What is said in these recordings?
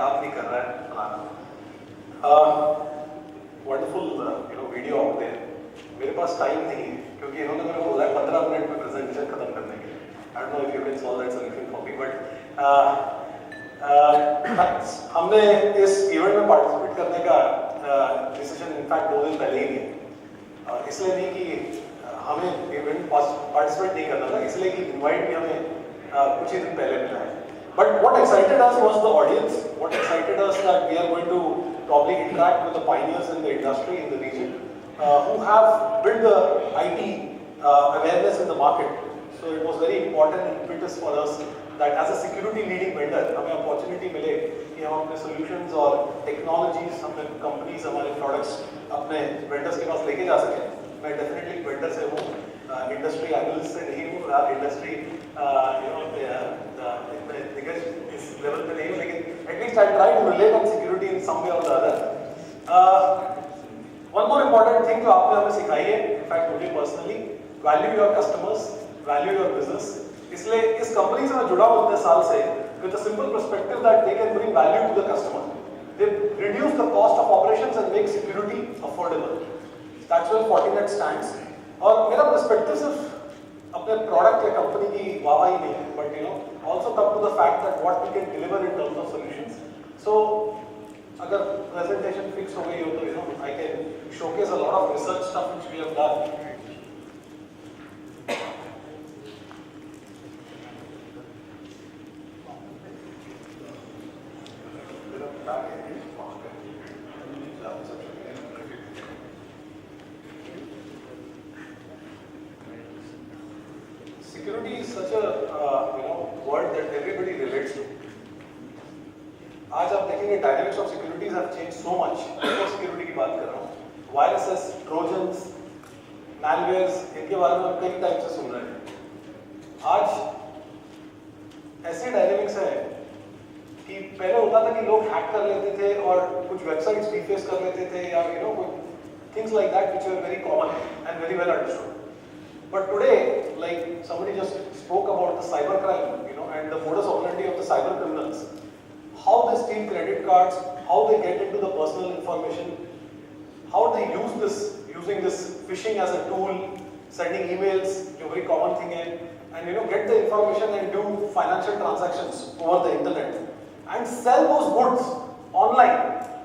काम नहीं कर रहा है फलाना। Wonderful video out there. मेरे पास टाइम नहीं है क्योंकि इन्होंने मेरे को बोला है 15 मिनट में प्रेजेंटेशन खत्म करने के लिए। I don't know if you can solve that solution for me, but हमने इस इवेंट में पार्टिसिपेट करने का डिसीजन इनफैक्ट 2 दिन पहले ही लिया। इसलिए नहीं कि हमें इवेंट पार्टिसिपेट नहीं करना था, इसलिए कि इनवाइट भी हमें कुछ ही दिन पहले मिला है। But what excited us was the audience. What excited us that we are going to probably interact with the pioneers in the industry in the region who have built the IT awareness in the market. So it was very important and impetus for us that as a security leading vendor, हमें opportunity मिले कि हम अपने solutions और technologies, अपने companies, हमारे products अपने vendors के पास लेके जा सकें। मैं definitely vendor से हूँ, industry analyst से नहीं हूँ, industry दिग्गज इस लेवल पे नहीं हूँ, लेकिन at least I try to relate on security in some way or the other. One more important thing जो आपने हमें सिखाई है, इनफैक्ट मुझे personally, value your customers, value your business. इसलिए इस कंपनी से मैं जुड़ा हूँ इतने साल से with a simple perspective that they can bring value to the customer, they reduce the cost of operations and make security affordable. That's where Fortinet stands. और मेरा पर्सपेक्टिव सिर्फ अपने प्रोडक्ट या कंपनी की वाहवाही नहीं है, but also come to the fact that what we can deliver in terms of solutions. So अगर presentation fix हो गई हो तो I can showcase a lot of research stuff which we have done. Security is such a word that everybody relates to. आज आप देखेंगे dynamics of securities have changed so much. network security की बात कर रहा हूँ, viruses, trojans, malwares, इनके बारे में आप कई टाइप से सुन रहे हैं। आज ऐसे dynamics हैं कि पहले होता था कि लोग हैक कर लेते थे और कुछ वेबसाइट्स डिफेस कर लेते थे या things like that which were very common and very well understood. But today, like somebody just spoke about the cybercrime, and the modus operandi of the cyber criminals, how they steal credit cards, how they get into the personal information, how they use this, using this phishing as a tool, sending emails, a very common thing, and get the information and do financial transactions over the internet, and sell those goods online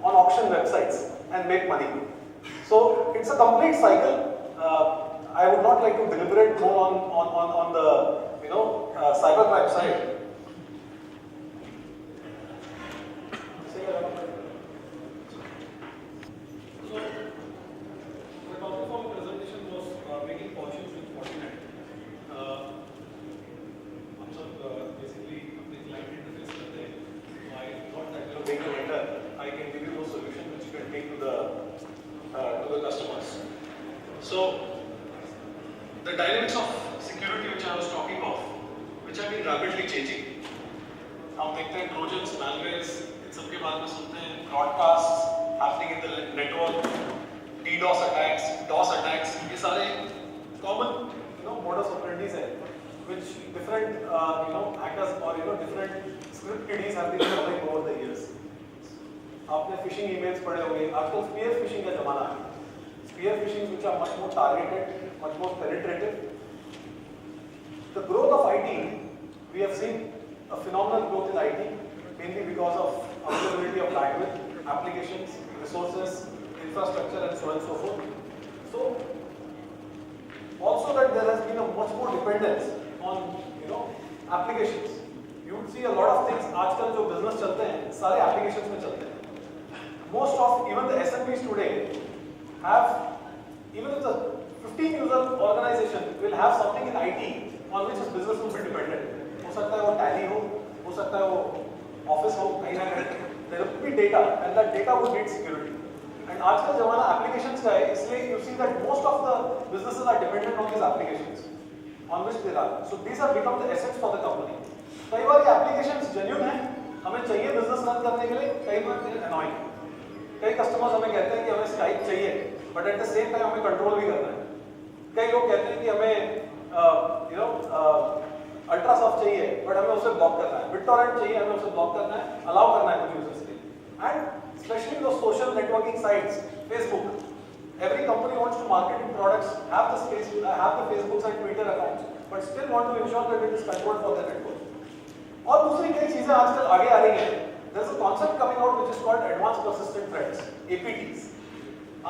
on auction websites and make money. So it's a complete cycle. I would not like to deliberate more on the cybercrime side. So the topic of the presentation was making fortunes with Fortinet. हम सब basically अपने client interface करते हैं. I thought that being a vendor, I can give you those solutions which you can take to the customers. So the dynamics of security which I was talking of, which have been rapidly changing. हम देखते हैं trojans, malwares, इन सब के बारे में सुनते हैं, broadcasts happening in the network, DDoS attacks, DOS attacks, ये सारे common modus operandi हैं, which different hackers or different script kiddies have been following over the years. आपने phishing emails पढ़े होंगे, आजकल spear phishing का जमाना है. Spear phishing which are much more targeted, much more penetrative. The growth of IT, we have seen a phenomenal growth in IT, mainly because of availability of bandwidth, applications, resources, infrastructure, and so on and so forth. So, also that there has been a much more dependence on applications. You would see a lot of things. आजकल जो business चलते हैं, सारे applications में चलते हैं. Most of even the SMBs today have, even if the 15-user organization will have something in IT on which his business will be dependent. हो सकता है वो Tally हो सकता है वो Office हो, कहीं ना कहीं there will be data, and that data would need security. And आजकल जमाना applications का है, इसलिए you see that most of the businesses are dependent on these applications on which they run. So these have become the assets for the company. कई बार ये applications genuine हैं, हमें चाहिए business run करने के लिए, कई बार annoying. कई customers हमें कहते हैं कि हमें Skype चाहिए, but at the same time हमें control भी करना है. कई लोग कहते हैं कि हमें अल्ट्रासॉफ्ट चाहिए बट हमें उसे ब्लॉक करना है, BitTorrent चाहिए हमें उसे ब्लॉक करना है, अलाउ करना है कुछ यूजर्स के लिए। एंड स्पेशली दो social networking sites, Facebook, every company wants to market its products, have the space, have the Facebooks and Twitter accounts, but still want to ensure that it is controlled for their network. और दूसरी कई चीजें आजकल आगे आ रही हैं। There is a concept coming out which is called Advanced Persistent Threats, APTs.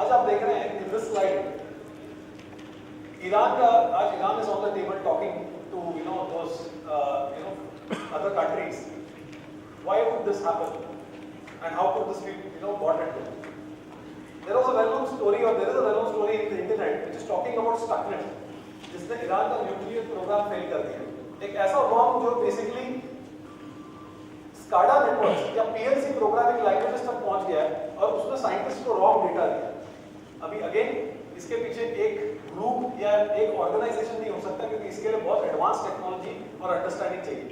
आज आप देख रहे हैं in this slide, Iran is on the table talking to those other countries. Why would this happen? And how could this be brought into? There was a well-known story, or there is a well-known story in the internet which is talking about Stuxnet, जिसने Iran का nuclear program fail कर दिया। एक ऐसा bomb जो basically SCADA networks या PLC programming languages तक पहुंच गया और उसने साइंटिस्ट को रॉन्ग डेटा दिया। अभी अगेन इसके पीछे एक ग्रुप या एक ऑर्गेनाइजेशन नहीं हो सकता, क्योंकि इसके लिए बहुत एडवांस टेक्नोलॉजी और अंडरस्टैंडिंग चाहिए।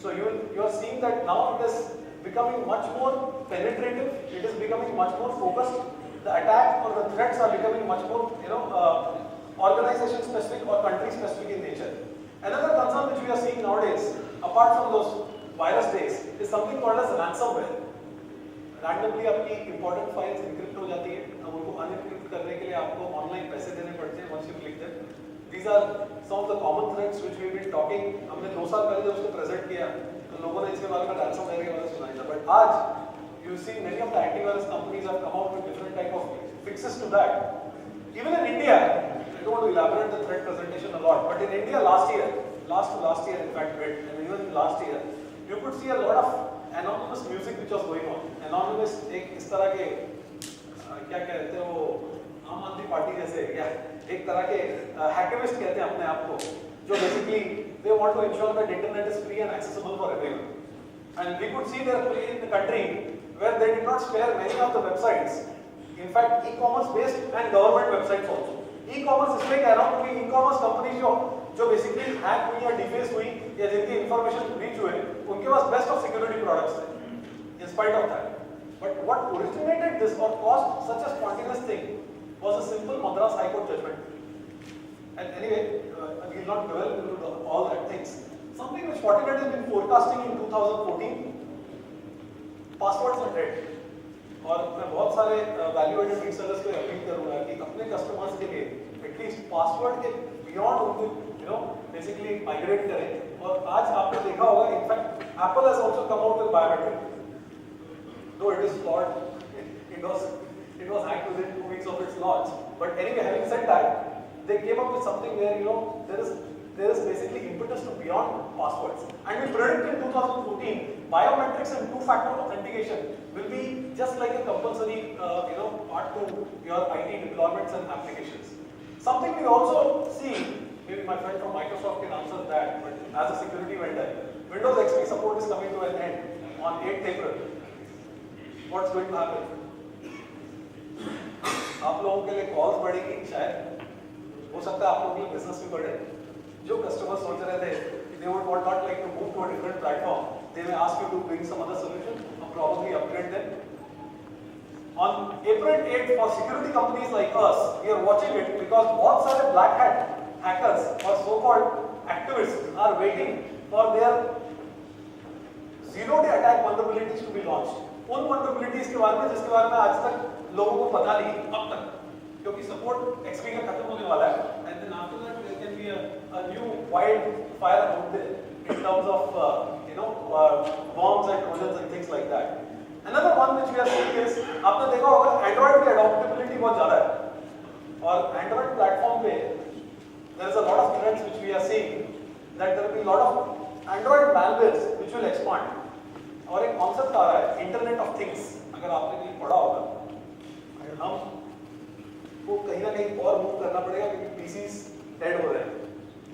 So you are seeing that now it is becoming much more penetrative, it is becoming much more focused. The attack or the threats are becoming much more organization specific or country specific in nature. Another concern which we are seeing nowadays, apart from those virus days, is something called as ransomware. Randomly आपकी important files encrypt हो जाती है, अब उनको unencrypt करने के लिए आपको ऑनलाइन पैसे देने पड़ते हैं once you click them. These are some of the common threats which we have been talking. हमने 2 साल पहले जब उसको प्रेजेंट किया तो लोगों ने इसके बारे में ransomware के बारे में सुनाया था, but आज you see many of the antivirus companies have come out with different type of fixes to that. Even in India, I don't want to elaborate the threat presentation a lot, but in India last to last year in fact, and even last year, you could see a lot of anonymous music which was going on. Anonymous एक इस तरह के क्या कहते हैं वो आम आदमी पार्टी जैसे या एक तरह के hacktivist कहते हैं अपने आप को, जो basically they want to ensure that internet is free and accessible for everyone. And we could see their play in the country where they did not spare many of the websites. In fact, e-commerce based and government websites also. E-commerce इसलिए कह रहा हूँ क्योंकि e-commerce companies जो basically hack हुई या deface हुई या जिनकी information breach हुए, उनके पास best of security products थे. In spite of that, but what originated this or caused such a spontaneous thing was a simple Madras High Court judgment. And anyway, I will not dwell into all that things. Something which Fortinet has been forecasting in 2014. Passwords are dead. और मैं बहुत सारे value added resellers को appeal करूंगा कि अपने customers के लिए एटलीस्ट पासवर्ड के बियॉन्ड उनको बेसिकली माइग्रेट करें। और आज आपने देखा होगा, in fact Apple has also come out with biometric, though it is flawed, it was hacked within 2 weeks of its launch. But anyway, having said that, they came up with something where there is basically impetus to beyond passwords. And we predict in 2014, biometrics and two-factor authentication will be just like a compulsory, part to your IT deployments and applications. Something we also see, maybe my friend from Microsoft can answer that, but as a security vendor, Windows XP support is coming to an end on 8th April. What's going to happen? आप लोगों के लिए calls बढ़ेगी, शायद हो सकता है आप लोगों के लिए बिजनेस भी बढ़े। जो कस्टमर सोच रहे थे they would not like to move to a different platform, they may ask you to bring some other solution or probably upgrade them. On April 8th, for security companies like us, we are watching it because बहुत सारे black hat hackers or so-called activists are waiting for their zero-day attack vulnerabilities to be launched. उन vulnerabilities के बारे में जिसके बारे में आज तक लोगों को पता नहीं अब तक, क्योंकि सपोर्ट XP का खत्म होने वाला है, and then after that there can be a new wildfire out there in terms of bombs and trojans and things like that. Another one which we are seeing is, आपने देखा होगा Android की adoptability बहुत ज़्यादा है और Android platform पे there is a lot of trends which we are seeing that there will be a lot of Android malwares which will expand. और एक concept आ रहा है Internet of Things, अगर आपने कहीं पढ़ा होगा, हम को कहीं ना कहीं और मूव करना पड़ेगा क्योंकि PCs डेड हो रहे हैं,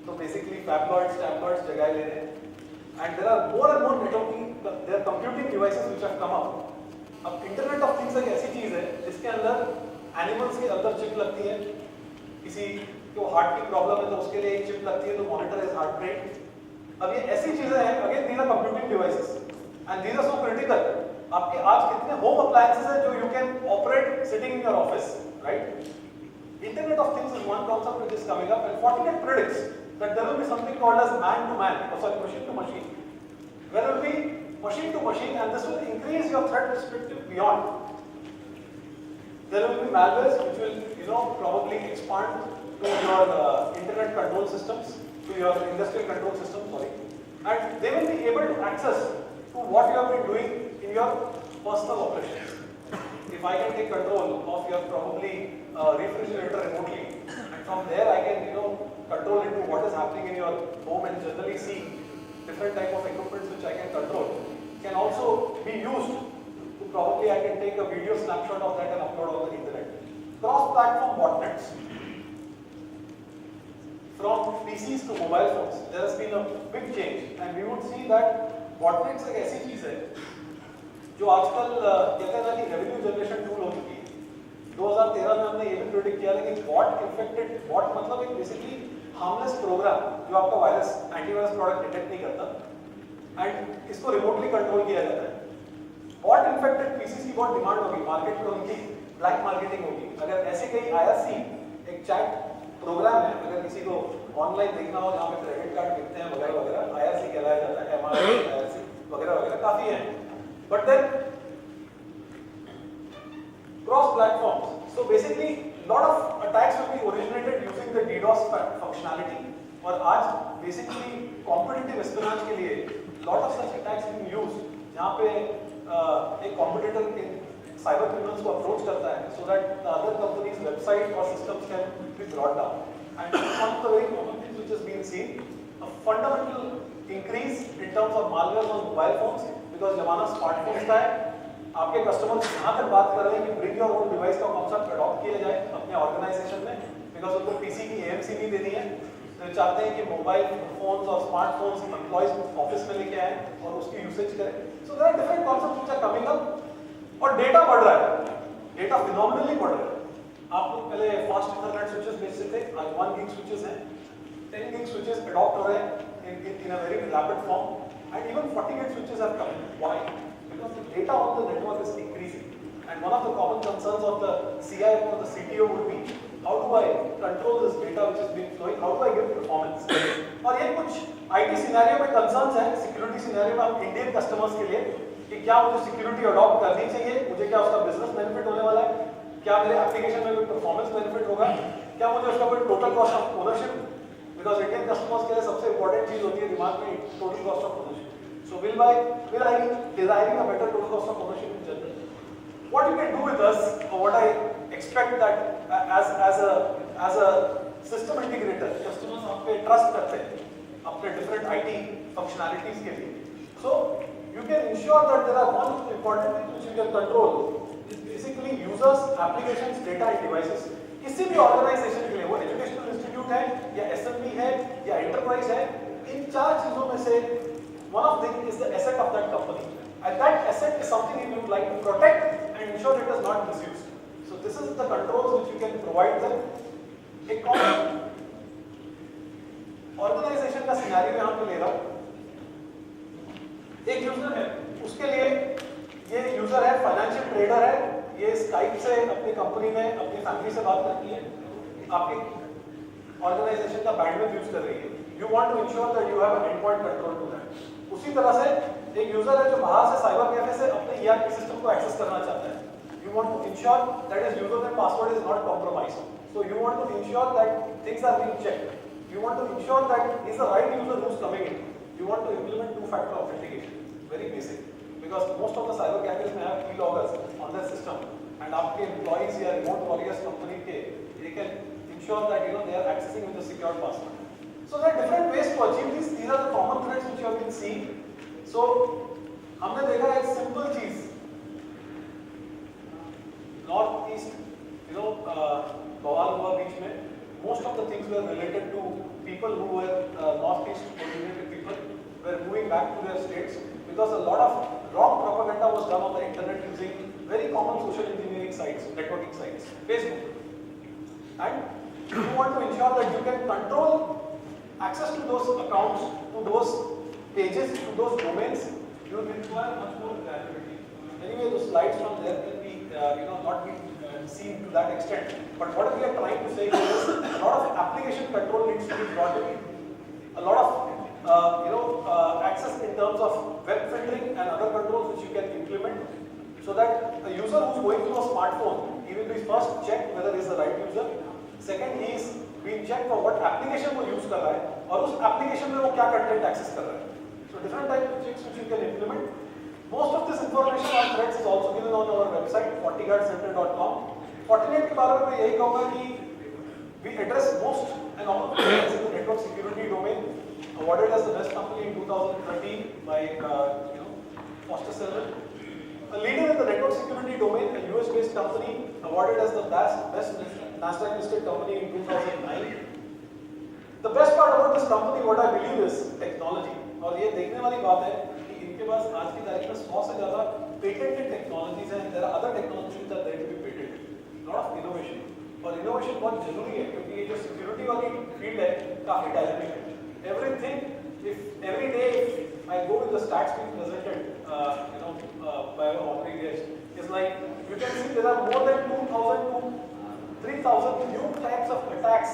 तो बेसिकली फैबलॉइड्स टैबलॉइड्स जगह ले रहे हैं, and there are more and more networking, there computing devices which have come up. अब इंटरनेट ऑफ थिंग्स एक ऐसी चीज है जिसके अंदर एनिमल्स के अंदर चिप लगती है, किसी को हार्ट की प्रॉब्लम है तो उसके लिए एक चिप लगती है तो मॉनिटर इज हार्ट रेट। अब ये ऐसी चीजें हैं, again these are computing devices and these are so critical. आपके आज कितने होम अप्लायंसेस हैं जो you can operate sitting in your office, right? Internet of Things is one concept which is coming up, and Fortinet predicts that there will be something called as man-to-man, or sorry, machine-to-machine. Where there will be machine-to-machine, and this will increase your threat perspective beyond. There will be malwares which will, probably expand to your internet control systems, to your industrial control systems, sorry, and they will be able to access to what you have been doing in your personal operations. If I can take control of your probably refrigerator remotely, and from there I can, control into what is happening in your home and generally see different type of equipments which I can control, can also be used to probably I can take a video snapshot of that and upload on the internet. Cross-platform botnets. From PCs to mobile phones, there has been a big change, and we would see that botnets एक ऐसी चीज है जो आजकल कहते हैं ना कि रेवेन्यू जनरेशन टूल हो चुकी है। 2013 में हमने ये भी प्रेडिक्ट किया था कि बॉट मतलब एक बेसिकली हार्मलेस प्रोग्राम जो आपका वायरस एंटीवायरस प्रोडक्ट डिटेक्ट नहीं करता एंड इसको रिमोटली कंट्रोल किया जाता है। बॉट इन्फेक्टेड पीसीस की बहुत डिमांड होगी, मार्केट में उनकी ब्लैक मार्केटिंग होगी। अगर ऐसे कई आईआरसी एक चैट प्रोग्राम है, अगर किसी को ऑनलाइन देखना हो जहाँ पे क्रेडिट कार्ड बिकते हैं वगैरह वगैरह, आईआरसी कहलाया जाता है, एमआरसी आईआरसी वगैरह वगैरह काफी है। But then cross platforms, so basically lot of attacks will be originated using the DDoS functionality, और आज बेसिकली कॉम्पिटिटिव एस्पियोनेज के लिए lot of such attacks being used जहाँ पे एक कॉम्पिटिटर के साइबर क्रिमिनल्स को अप्रोच करता है so that the other company's website or systems can be brought down. And one of the very common things which has been seen, a fundamental increase in terms of malware on mobile phones, because जमाना smartphones का है। आपके customers यहाँ तक बात कर रहे हैं कि ब्रिंग योर ओन डिवाइस का कॉन्सेप्ट अडॉप्ट किया जाए अपने ऑर्गेनाइजेशन में, बिकॉज उनको पीसी की एएमसी नहीं देनी है, तो चाहते हैं कि मोबाइल फोन्स और स्मार्टफोन्स एम्प्लॉइज ऑफिस में लेके आए और उसकी यूसेज करें। So there are different concepts which are coming up, और डेटा बढ़ रहा है, डेटा फिनोमिनली बढ़ रहा है। आप लोग पहले फास्ट इथरनेट स्विचेस बेचते थे, आज 1 gig स्विचेस हैं, 10 gig स्विचेस अडॉप्ट हो रहे हैं in a very rapid form, and even 40 gig switches are coming. Why? Because the data on the network is increasing, and one of the common concerns of the CIO or the CTO would be, how do I control this data which is being flowing? How do I give performance? और ये कुछ IT scenario में concerns हैं, security scenario में हम Indian customers के लिए कि क्या मुझे सिक्योरिटी अडॉप्ट करनी चाहिए, मुझे क्या उसका बिजनेस बेनिफिट होने वाला है, क्या मेरे एप्लीकेशन में कोई परफॉर्मेंस बेनिफिट होगा, क्या मुझे उसका कोई total cost of ownership, because Indian customers के लिए सबसे इंपॉर्टेंट चीज होती है दिमाग में total cost of ownership. So will I designing a better total cost of ownership in general? What you can do with us, or what I expect that as a system integrator, customers आप पे trust करते हैं अपने different IT functionalities के लिए, so you can ensure that there are one important thing which you can control is basically users, applications, data and devices. किसी भी organisation के लिए, वो एजुकेशनल इंस्टीट्यूट है या एसएमबी है या एंटरप्राइज है, इन चार चीजों में से one of them is the asset of that company, and that asset is something you would like to protect and ensure it is not misused. So this is the controls which you can provide them. एक common organisation का scenario यहाँ पे ले रहा हूँ। एक user है, उसके लिए ये यूजर है, फाइनेंशियल ट्रेडर है, ये स्काइप से अपनी कंपनी में अपनी फैमिली से बात करती है, आपके ऑर्गेनाइजेशन का बैंडविड्थ यूज कर रही है। You want to ensure that you have an endpoint control to that. उसी तरह से एक यूजर है जो बाहर से साइबर कैफे से अपने ईआरपी सिस्टम को एक्सेस करना चाहता है। You want to ensure that his user name password is not compromised, so you want to ensure that things are being checked. You want to ensure that is the right user who is coming in. You want to implement two factor authentication, very basic, because most of the cyber cafes may have keyloggers on their system, and आपके employees या remote warriors company के they can ensure that they are accessing with a secure password. So there are different ways to achieve this. These are the common threats which you have been seeing. So हमने देखा एक simple चीज, north east बवाल हुआ बीच में, most of the things were related to people who were north east originated people were moving back to their states, because a lot of wrong propaganda was done on the internet using very common social engineering sites, networking sites, Facebook. And you want to ensure that you can control access to those accounts, to those pages, to those domains. You will require much more granularity. Anyway, the slides from there can be, not be seen to that extent. But what we are trying to say is a lot of application control needs to be brought in. a lot of access in terms of web filtering and other controls which you can implement, so that a user who's going through a smartphone, he will be first checked whether he's the right user. Second, he is being checked for what application वो use कर रहा है और उस application में वो क्या content access कर रहा है. So different types of checks which you can implement. Most of this information on threats is also given on our website fortiguardcenter.com. Fortinet के बारे में मैं यही कहूँगा कि we address most and all threats in the network security domain. Awarded as the best company in 2013 by Foster Silver. A leader in the network security domain, a US-based company, awarded as the best Nasdaq-listed company in 2009. The best part about this company, what I believe, is technology. और ये देखने वाली बात है कि इनके पास आज की तारीख में 100 से ज़्यादा patented technologies हैं. There are other technologies that are there to be patented. Lot of innovation. और innovation बहुत जरूरी है क्योंकि ये जो security वाली field है काफी dynamic है. Everything, if every day if I go with the stats being presented, by our honorary guest, is like you can see there are more than 2,000 to 3,000 new types of attacks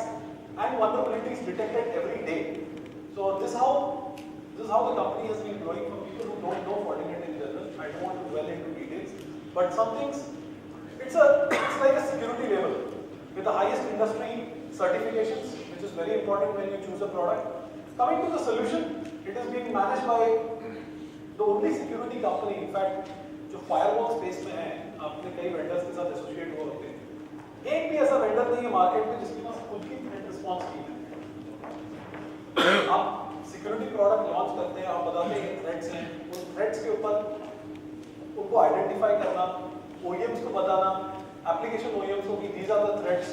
and vulnerabilities detected every day. So this is how the company has been growing. For people who don't know Fortinet in general, I don't want to dwell into details, but some things, it's like a security level with the highest industry certifications, which is very important when you choose a product. Coming to the solution, it is being managed by the only security company, in fact, जो firewall space में है, आपने कई vendors के साथ associate हुए होते हैं. एक भी ऐसा vendor नहीं है market में जिसके पास खुद की threat response team है. आप security product launch करते हैं, आप बताते हैं threats हैं, उन threats के ऊपर उनको identify करना, OEMs को बताना, application OEMs को कि these are the threats.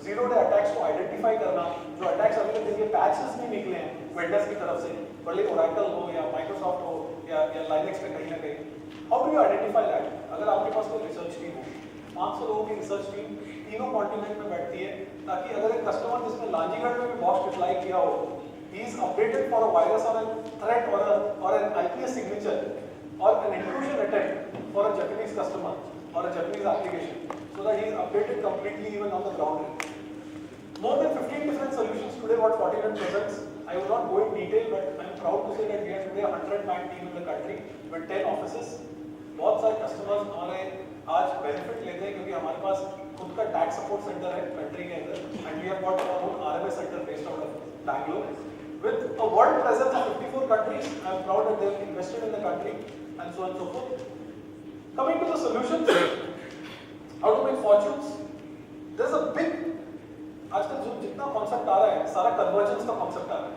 Zero day attacks को आइडेंटिफाई करना, जो अटैक्स अभी तक देखिए पैचेस नहीं निकले हैं वेंडर्स की तरफ से, भले ओरेकल हो या माइक्रोसॉफ्ट हो या लाइनेक्स पे कहीं ना कहीं. How do you identify that? अगर आपके पास कोई रिसर्च टीम हो, 500 लोगों की रिसर्च टीम तीनों कॉन्टिनेंट में बैठती है, ताकि अगर एक कस्टमर जिसने लांजीगढ़ में भी बॉक्स डिप्लॉय किया हो, he is updated for a virus or a threat or an IPS signature or an intrusion attempt for a Japanese customer or a Japanese application, so that he is updated completely even on the ground. More than 15 different solutions today what Fortinet presents. I will not go in detail, but I am proud to say that we have today a 100-man team in the country with 10 offices. बहुत सारे customers हमारे आज benefit लेते हैं क्योंकि हमारे पास खुद का tax support center है country के अंदर, and we have got our own RMS center based out of Bangalore. With a world presence of 54 countries, I am proud that they have invested in the country and so on and so forth. Coming to the solutions, how to make fortunes. There is a big आजकल जो जितना concept आ रहा है सारा convergence का concept आ रहा है.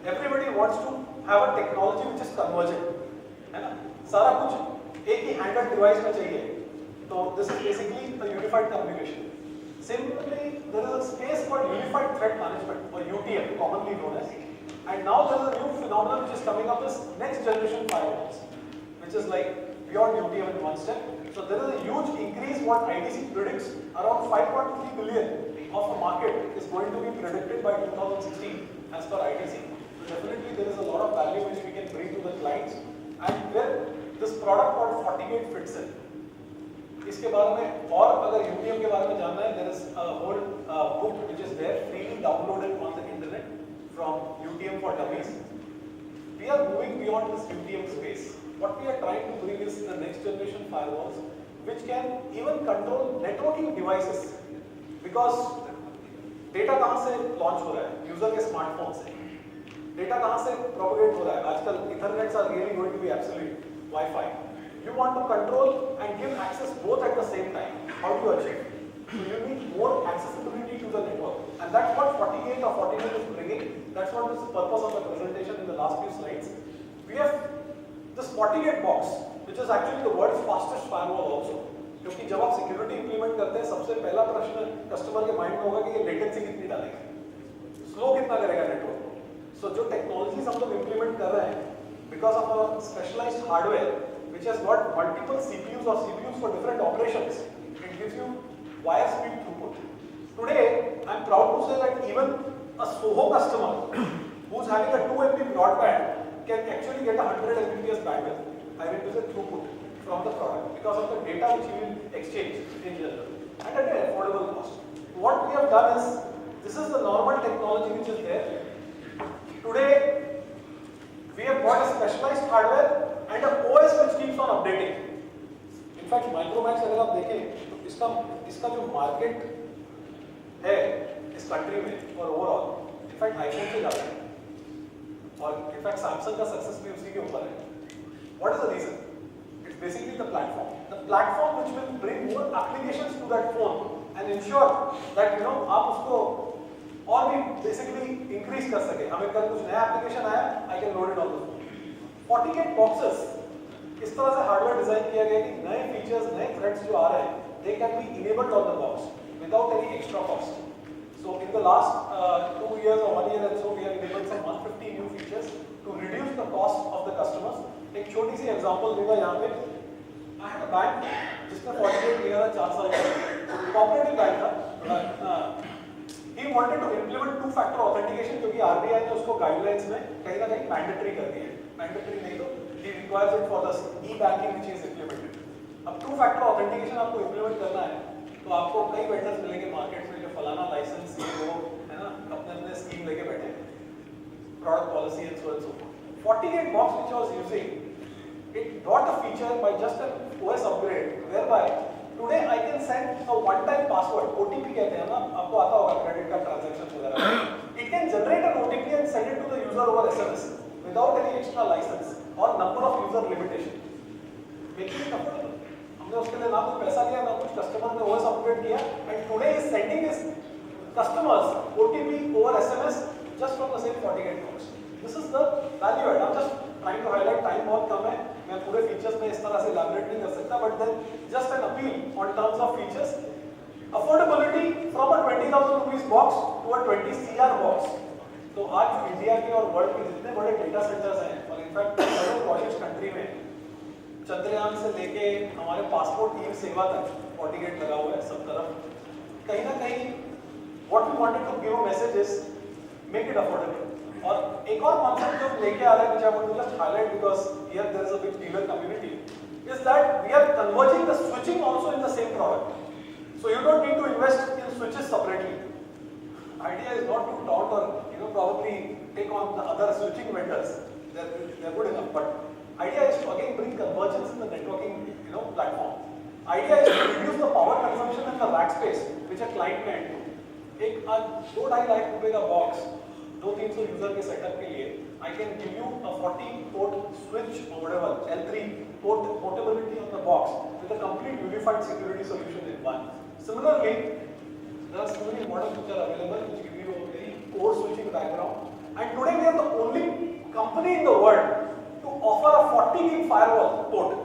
Everybody wants to have a technology which is convergent, है ना. सारा कुछ एक ही हैंडल डिवाइस में चाहिए. तो this is basically a unified communication. Similarly there is a space called unified threat management or UTM, commonly known as. And now there is a new phenomenon which is coming up, is next generation firewalls, which is like beyond UTM in one step. So there is a huge increase. What IDC predicts, around 5.3 billion of a market is going to be predicted by 2016 as per IDC. So definitely there is a lot of value which we can bring to the clients, and where this product called FortiGate fits in. इसके बारे में और अगर UTM के बारे में जानना है, there is a whole book which is there freely downloaded on the internet from UTM for Dummies. We are moving beyond this UTM space. What we are trying to bring is the next generation firewalls which can even control networking devices, because data कहाँ से launch हो रहा है? User के smartphone से. Data कहाँ से propagate हो रहा है? आजकल Ethernets are really going to be absolute. Wi-Fi. You want to control and give access both at the same time. How do you achieve? So you need more accessibility to the network, and that's what FortiGate or Fortinet is bringing. That's what is the purpose of the presentation in the last few slides. We have this FortiGate box, which is actually the world's fastest firewall also. क्योंकि जब आप security implement करते हैं, सबसे पहला प्रश्न customer के mind में होगा कि ये लेटेंसी कितनी डालेगा, स्लो कितना करेगा नेटवर्क को. सो जो टेक्नोलॉजीज हम लोग इंप्लीमेंट कर रहे हैं, because of a specialised hardware which has got multiple CPUs or CPUs for different operations, it gives you wire speed throughput. Today, I am proud to say that even a SOHO customer who is having a 2 MB broadband can actually get a 100 Mbps bandwidth, I mean to say throughput, from the product because of the data which you will exchange in general and at an affordable cost. What we have done is, this is the normal technology which is there. Today, we have got a specialized hardware and a OS which keeps on updating. In fact, Micromax अगर आप देखें तो इसका जो market है इस country में और ओवरऑल इनफैक्ट आईफोन से ज़्यादा है और इनफैक्ट सैमसंग का सक्सेस भी उसी के ऊपर है. What is the reason? It's basically the platform. The platform which will bring more applications to that phone and ensure that आप उसको और भी basically increase कर सके. हमें कल कुछ नया application आया, I can load it on the phone. 48 boxes इस तरह से हार्डवेयर डिजाइन किया गया कि नए फीचर्स नए थ्रेड्स जो आ रहे हैं they can be enabled on the box without any extra cost. So in the last 2 years or 1 year and so we have enabled some 150 new features to reduce the cost of the customers. एक छोटी सी example दूंगा यहाँ पे. I had a bank जिसमें 48 लिया था 4 साल का cooperative बैंक था. He wanted to implement two-factor authentication क्योंकि RBI ने उसको गाइडलाइंस में कहीं ना कहीं मैंडेटरी कर दिया है. मैंडेटरी नहीं तो he requires it for the e-banking which is implemented. अब two-factor authentication आपको implement करना है तो आपको कई वेंडर्स मिलेंगे मार्केट में जो फलाना लाइसेंस ये वो है ना अपने स्कीम लेके बैठे product policy and so and so forth. 48 box which I was using, it brought a feature by just an OS upgrade whereby today I can send a one-time password. OTP कहते हैं ना, आपको आता होगा credit card transaction वगैरह. It can generate an OTP and send it to the user over SMS without any extra license or number of user limitation. Making it affordable. हमने उसके लिए ना कुछ पैसा लिया ना कुछ कस्टमर ने OS अपग्रेड किया and today is sending his customers OTP over SMS just from the same 48 box. This is the value add. I'm just trying to highlight. Time बहुत कम है, मैं पूरे फीचर्स में इस तरह से elaborate नहीं कर सकता, but then just an appeal on terms of features. Affordability from a 20,000 rupees box to a 20 CR box. तो आज इंडिया के और वर्ल्ड के जितने बड़े डेटा सेंटर्स हैं और इनफैक्ट सारे प्रोजेक्ट्स कंट्री में चंद्रयान से लेके हमारे पासपोर्ट टीम सेवा तक 48 लगा हुआ है सब तरफ. कहीं ना कहीं what we wanted to give a message is make it affordable. और एक और कॉन्सेप्ट जो लेके आ रहा है which I want to just highlight because here there is a big dealer community is that we are converging the switching also in the same product. So you don't need to invest in switches separately. Idea is not to taunt or probably take on the other switching vendors. They're good enough, but idea is to again bring convergence in the networking platform. Idea is to reduce the power consumption and the rack space which a client can do. एक 2-2.5 लाख रुपए का box 200-300 user के setup के लिए I can give you a 40 port switch or whatever L3 port portability on the box with a complete unified security solution in one. Similarly, there are so many models which are available which give you a very core switching background and today we are the only company in the world to offer a 40 gig firewall port.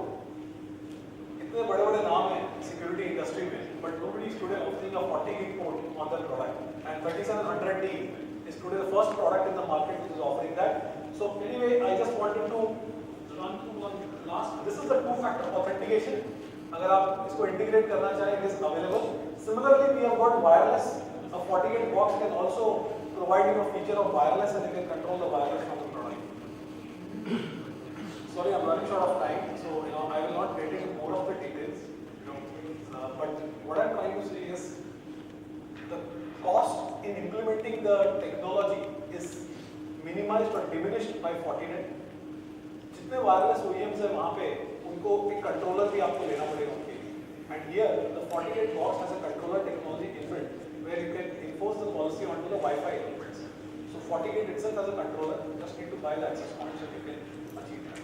इतने बड़े-बड़े नाम हैं security industry में but nobody is today offering a 40 gig port on their product and 3700D is today the first product in the market which is offering that. So anyway, I just wanted to run through one last. This is the two-factor authentication. अगर आप इसको integrate करना चाहें, it is available. Similarly, we have got wireless. A 48 box can also provide you a feature of wireless and you can control the wireless from the product. Sorry, I'm running short of time, so I will not get into more of the details. But what I'm trying to say is the cost in implementing the technology is minimized or diminished by Fortinet. जितने wireless OEMs हैं वहाँ पे उनको एक controller भी आपको लेना पड़ेगा उनके लिए. And here the Fortinet box has a controller technology inbuilt where you can enforce the policy onto the Wi-Fi elements. So Fortinet itself has a controller. You just need to buy the access points and you can achieve that.